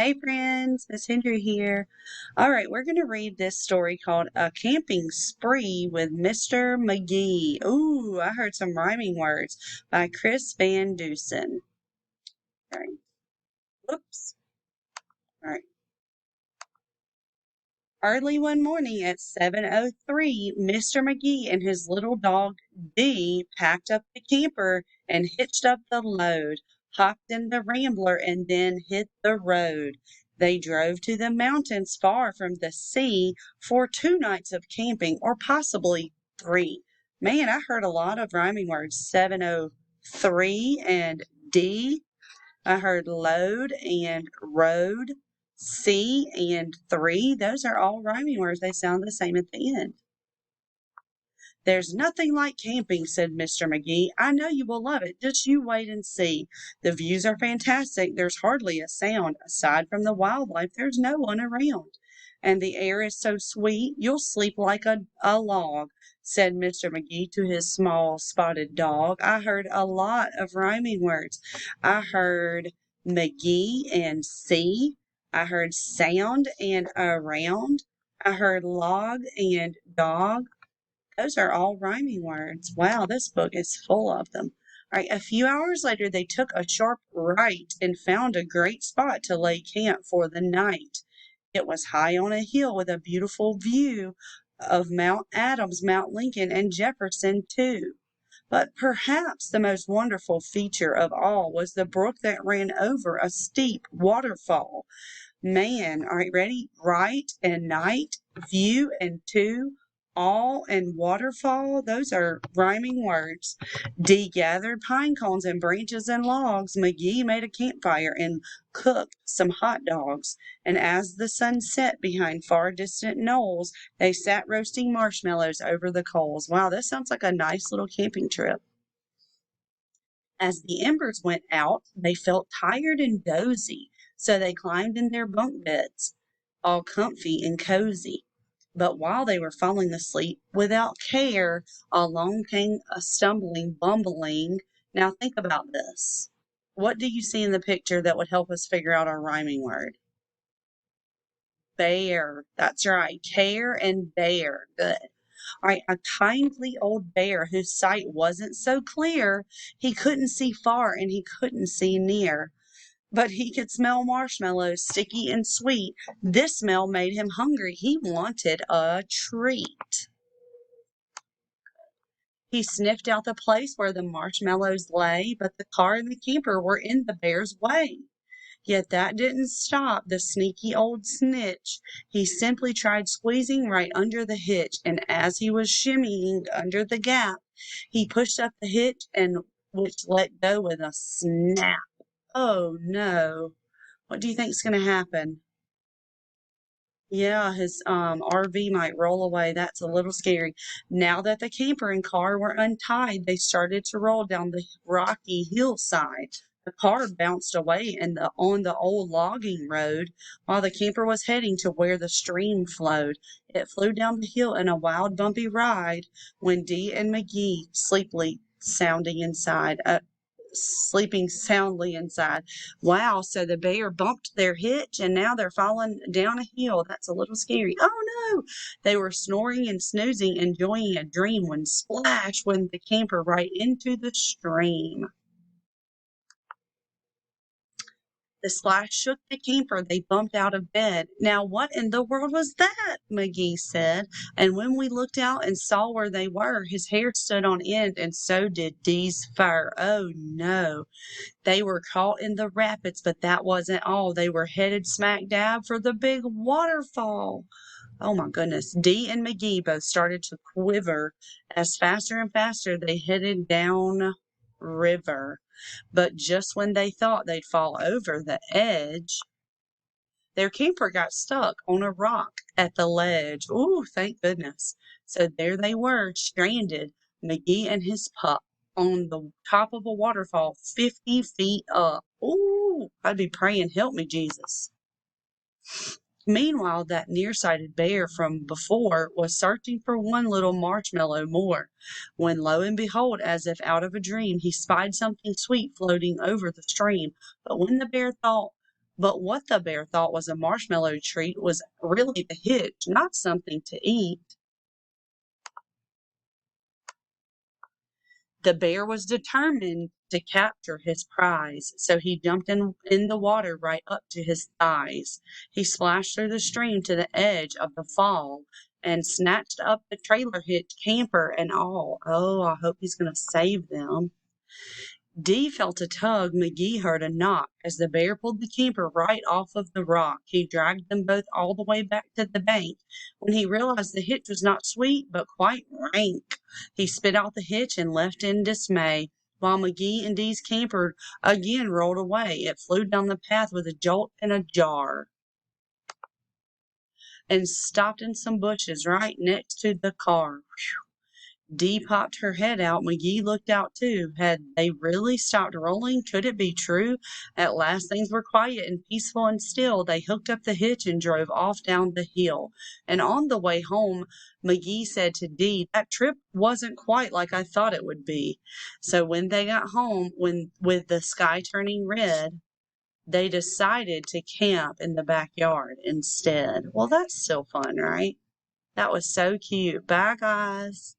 Hey friends, Miss Hendry here. All right, we're going to read this story called A Camping Spree with Mr. McGee. Ooh, I heard some rhyming words by Chris Van Dusen. All right, whoops. All right. Early one morning at 7:03, Mr. McGee and his little dog Dee packed up the camper and hitched up the load, hopped in the Rambler, and then hit the road. They drove to the mountains far from the sea for 2 nights of camping, or possibly 3. Man, I heard a lot of rhyming words. 7:03 and D. I heard load and road, sea and 3. Those are all rhyming words. They sound the same at the end. There's nothing like camping, said Mr. McGee. I know you will love it. Just you wait and see. The views are fantastic. There's hardly a sound. Aside from the wildlife, there's no one around. And the air is so sweet, you'll sleep like a log, said Mr. McGee to his small spotted dog. I heard a lot of rhyming words. I heard McGee and sea. I heard sound and around. I heard log and dog. Those are all rhyming words. Wow, this book is full of them. All right, a few hours later, they took a sharp right and found a great spot to lay camp for the night. It was high on a hill with a beautiful view of Mount Adams, Mount Lincoln, and Jefferson, too. But perhaps the most wonderful feature of all was the brook that ran over a steep waterfall. Man, all right, ready? Right and night, view and two, all and waterfall. Those are rhyming words. Dee gathered pine cones and branches and logs. McGee made a campfire and cooked some hot dogs. And as the sun set behind far distant knolls, they sat roasting marshmallows over the coals. Wow, this sounds like a nice little camping trip. As the embers went out, they felt tired and dozy, so they climbed in their bunk beds, all comfy and cozy. But while they were falling asleep without care, along came a stumbling, bumbling. Now think about this. What do you see in the picture that would help us figure out our rhyming word? Bear. That's right. Care and bear. Good. All right, a kindly old bear whose sight wasn't so clear. He couldn't see far and he couldn't see near. But he could smell marshmallows, sticky and sweet. This smell made him hungry. He wanted a treat. He sniffed out the place where the marshmallows lay, but the car and the camper were in the bear's way. Yet that didn't stop the sneaky old Snitch. He simply tried squeezing right under the hitch, and as he was shimmying under the gap, he pushed up the hitch and which let go with a snap. Oh no. What do you think's going to happen? Yeah, his RV might roll away. That's a little scary. Now that the camper and car were untied, they started to roll down the rocky hillside. The car bounced away on the old logging road, while the camper was heading to where the stream flowed. It flew down the hill in a wild, bumpy ride when Dee and McGee sleeping soundly inside. Wow, so the bear bumped their hitch and now they're falling down a hill. That's a little scary. Oh no! They were snoring and snoozing, enjoying a dream when splash went the camper right into the stream. The splash shook the camper. They bumped out of bed. Now, what in the world was that? McGee said. And when we looked out and saw where they were, his hair stood on end, and so did Dee's fur. Oh no. They were caught in the rapids, but that wasn't all. They were headed smack dab for the big waterfall. Oh my goodness. Dee and McGee both started to quiver as faster and faster they headed down river. But just when they thought they'd fall over the edge, their camper got stuck on a rock at the ledge. Ooh, thank goodness. So there they were, stranded, McGee and his pup, on the top of a waterfall 50 feet up. Ooh, I'd be praying, help me, Jesus. Meanwhile, that nearsighted bear from before was searching for one little marshmallow more, when lo and behold, as if out of a dream, he spied something sweet floating over the stream. But when the bear thought But what the bear thought was a marshmallow treat was really the hitch, not something to eat. The bear was determined to capture his prize, so he jumped in the water right up to his thighs. He splashed through the stream to the edge of the fall and snatched up the trailer hitch, camper, and all. Oh, I hope he's going to save them. Dee felt a tug. McGee heard a knock. As the bear pulled the camper right off of the rock, he dragged them both all the way back to the bank. When he realized the hitch was not sweet, but quite rank, he spit out the hitch and left in dismay, while McGee and Dee's camper again rolled away. It flew down the path with a jolt and a jar and stopped in some bushes right next to the car. Dee popped her head out. McGee looked out too. Had they really stopped rolling? Could it be true? At last things were quiet and peaceful and still. They hooked up the hitch and drove off down the hill. And on the way home, McGee said to Dee, "That trip wasn't quite like I thought it would be." So when they got home, with the sky turning red, they decided to camp in the backyard instead. Well, that's still fun, right? That was so cute. Bye, guys.